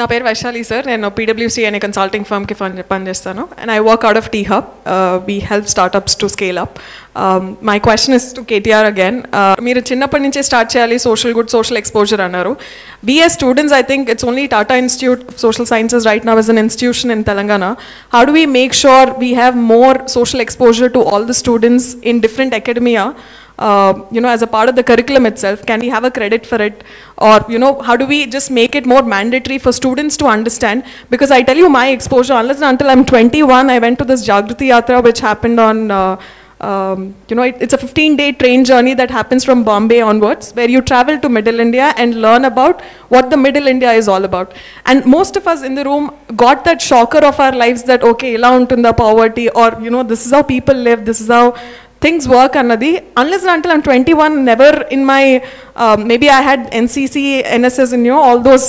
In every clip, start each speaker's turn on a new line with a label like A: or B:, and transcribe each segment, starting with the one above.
A: నా పేరు వైశాలి సార్. నేను పీడబ్ల్యూసీ అనే కన్సల్టింగ్ ఫర్మ్కి పనిచేస్తాను. And I work out of T Hub. We help startups to scale up. My question is to KTR again. మీరు చిన్నప్పటి నుంచే స్టార్ట్ చేయాలి సోషల్ గుడ్, సోషల్ ఎక్స్పోజర్ అన్నారు. We as students, I think it's only Tata Institute of Social Sciences right now as an institution in Telangana. How do we make sure we have more social exposure to all the students in different academia? As a part of the curriculum itself, can we have a credit for it? Or, how do we just make it more mandatory for students to understand? Because I tell you my exposure, unless and until I'm 21, I went to this Jagriti Yatra which happened on, it's a 15-day train journey that happens from Bombay onwards, where you travel to Middle India and learn about what the Middle India is all about. And most of us in the room got that shocker of our lives that, okay, ila untunda poverty, or, this is how people live, this is how things work annadi. Unless and until I'm 21, never in my, maybe I had NCC, NSS, and all those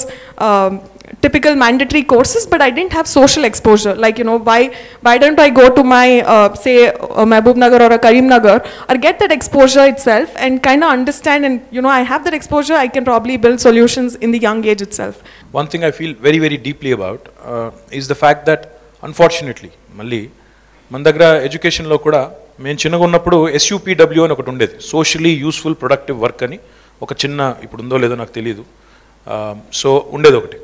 A: typical mandatory courses, but I didn't have social exposure. Like, why don't I go to my, say, Mehboob Nagar or a Karim Nagar, or get that exposure itself and kind of understand, and, I have that exposure, I can probably build solutions in the young age itself.
B: One thing I feel very, very deeply about is the fact that, unfortunately, Malli, Mandagra education lo kuda, మేము చిన్నగా ఉన్నప్పుడు SUPW అని ఒకటి ఉండేది, socially useful productive work అని. ఒక చిన్న, ఇప్పుడు ఉందో లేదో నాకు తెలియదు, సో ఉండేది ఒకటి.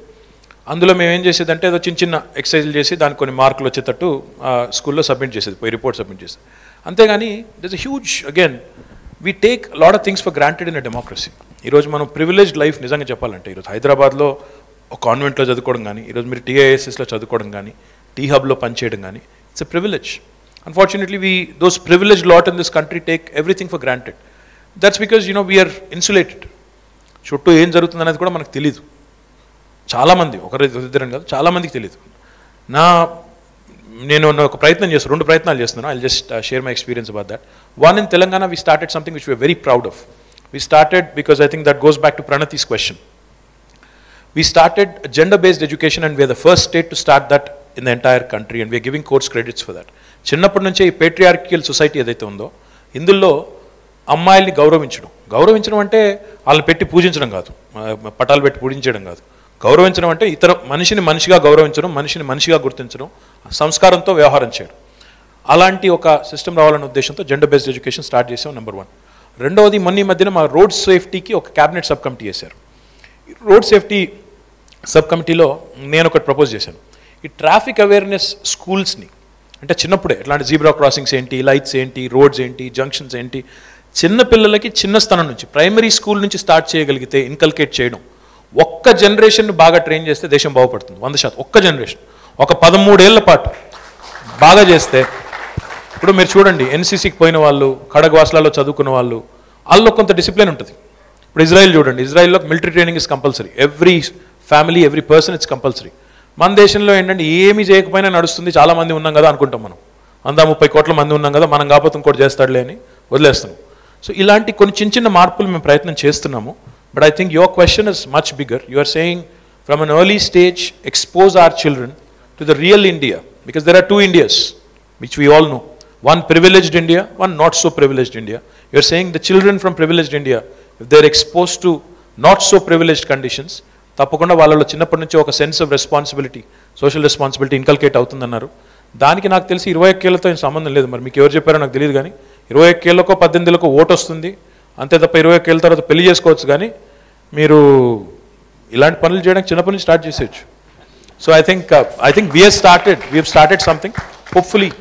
B: అందులో మేము ఏం చేసేదంటే ఏదో చిన్న చిన్న ఎక్సర్సైజ్లు చేసి దానికి కొన్ని మార్కులు వచ్చేటట్టు స్కూల్లో సబ్మిట్ చేసేది, పోయి రిపోర్ట్ సబ్మిట్ చేసేది. అంతేగాని this a huge, again we take lot of things for granted in a democracy. ఈరోజు మనం ప్రివిలేజ్డ్ లైఫ్ నిజంగా చెప్పాలంటే, ఈరోజు హైదరాబాద్లో ఒక కాన్వెంట్లో చదువుకోవడం కానీ, ఈరోజు మీరు TISSలో చదువుకోవడం కానీ, టీ హబ్లో పనిచేయడం కానీ, it's a privilege. Unfortunately, those privileged lot in this country take everything for granted. That's because, we are insulated. చుట్టూ ఏం జరుగుతుంది అనేది కూడా మనకు తెలియదు. చాలామంది, ఒకరిద్దరం కాదు, చాలామందికి తెలియదు. నేను ఒక ప్రయత్నం చేస్తాను, 2 ప్రయత్నాలు చేస్తున్నాను. I'll just share my experience about that. One, in Telangana, we started something which we are very proud of. We started, because I think that goes back to Pranati's question. We started gender-based education, and we are the first state to start that in the entire country, and we are giving course credits for that. చిన్నప్పటి నుంచే ఈ పేట్రియార్కియల్ society ఏదైతే ఉందో, ఇందులో అమ్మాయిల్ని గౌరవించడం అంటే వాళ్ళని పెట్టి పూజించడం కాదు, పటాలు పెట్టి పూజించడం కాదు. గౌరవించడం అంటే ఇతర మనిషిని మనిషిగా గౌరవించడం, మనిషిని మనిషిగా గుర్తించడం, సంస్కారంతో వ్యవహారం చేయడం. అలాంటి ఒక సిస్టమ్ రావాలనే ఉద్దేశంతో జెండర్ బేస్డ్ ఎడ్యుకేషన్ స్టార్ట్ చేసాం, నెంబర్ 1. రెండవది, మొన్న ఈ మధ్యన మా రోడ్ సేఫ్టీకి ఒక క్యాబినెట్ సబ్ కమిటీ చేశారు. రోడ్ సేఫ్టీ సబ్ కమిటీలో నేను ఒకటి ప్రపోజ్ చేశాను. ఈ ట్రాఫిక్ అవేర్నెస్ స్కూల్స్ని, అంటే చిన్నప్పుడే ఇట్లాంటి జీబ్రా క్రాసింగ్స్ ఏంటి, లైట్స్ ఏంటి, రోడ్స్ ఏంటి, జంక్షన్స్ ఏంటి, చిన్న పిల్లలకి చిన్న స్థానం నుంచి, ప్రైమరీ స్కూల్ నుంచి స్టార్ట్ చేయగలిగితే, ఇన్కల్కేట్ చేయడం, ఒక్క జనరేషన్ బాగా ట్రైన్ చేస్తే దేశం బాగుపడుతుంది 100%. ఒక్క జనరేషన్, ఒక 13 ఏళ్ల పాటు బాగా చేస్తే, ఇప్పుడు మీరు చూడండి, NCCకి పోయిన వాళ్ళు, ఖడగ్వాస్లాలో చదువుకున్న వాళ్ళు, వాళ్ళలో కొంత డిసిప్లిన్ ఉంటుంది. ఇప్పుడు ఇజ్రాయిల్ చూడండి, ఇజ్రాయిల్లో military training is compulsory, every family, every person it's compulsory. మన దేశంలో ఏంటంటే ఏమీ చేయకపోయినా నడుస్తుంది, చాలామంది ఉన్నాం కదా అనుకుంటాం మనం, 130 కోట్ల మంది ఉన్నాం కదా, మనం కాకపోతే ఇంకోటి చేస్తాడులే అని వదిలేస్తున్నాం. సో ఇలాంటి కొన్ని చిన్న చిన్న మార్పులు మేము ప్రయత్నం చేస్తున్నాము. But I think your question is much bigger. You are saying from an early stage expose our children to the real India, because there are 2 Indias which we all know, one privileged India, one not so privileged India. You are saying the children from privileged India, if they are exposed to not so privileged conditions, తప్పకుండా వాళ్ళలో చిన్నప్పటి నుంచి ఒక sense of responsibility, social responsibility inculcate అవుతుందన్నారు. దానికి నాకు తెలిసి 21 ఏళ్లతో సంబంధం లేదు. మరి మీకు ఎవరు చెప్పారో నాకు తెలియదు, కానీ 21 ఏళ్ళకో 18 ఏళ్ళకో ఓటు వస్తుంది అంతే తప్ప 21 ఏళ్ళ తర్వాత పెళ్లి చేసుకోవచ్చు. కానీ మీరు ఇలాంటి పనులు చేయడానికి చిన్నప్పటి నుంచి స్టార్ట్ చేసేయచ్చు. So I think we have started something. Hopefully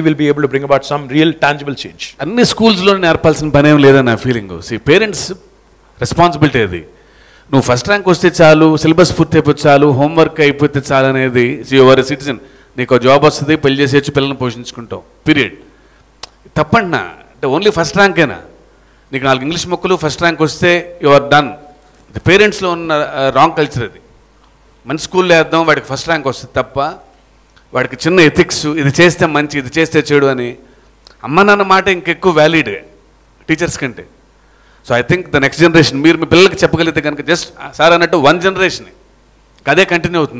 B: we'll be able to bring about some real tangible change.
C: అన్ని స్కూల్స్లో నేర్పాల్సిన పని ఏం లేదని నా ఫీలింగ్. పేరెంట్స్ రెస్పాన్సిబిలిటీ అది. నువ్వు ఫస్ట్ ర్యాంక్ వస్తే చాలు, సిలబస్ పూర్తి అయిపోతే చాలు, హోంవర్క్ అయిపోతే చాలు అనేది, యువర్ సిటిజన్, నీకు జాబ్ వస్తుంది, పెళ్లి చేసేయచ్చు, పిల్లల్ని పోషించుకుంటావు, పీరియడ్. తప్పండినా అంటే ఓన్లీ ఫస్ట్ ర్యాంకేనా? నీకు 4 ఇంగ్లీష్ మొక్కలు, ఫస్ట్ ర్యాంక్ వస్తే యు ఆర్ డన్. ఇది పేరెంట్స్లో ఉన్న రాంగ్ కల్చర్ అది. మంచి స్కూల్లో వేద్దాం, వాడికి ఫస్ట్ ర్యాంక్ వస్తుంది తప్ప, వాడికి చిన్న ఎథిక్స్, ఇది చేస్తే మంచి, ఇది చేస్తే చెడు అని. అమ్మ నాన్న మాట ఇంకెక్కువ వ్యాలిడ్ టీచర్స్ కంటే. So I think the next generation, మీరు మీ పిల్లలకి చెప్పగలిగితే కనుక, జస్ట్ సార్ అన్నట్టు 1 జనరేషన్ అదే కంటిన్యూ అవుతుంది.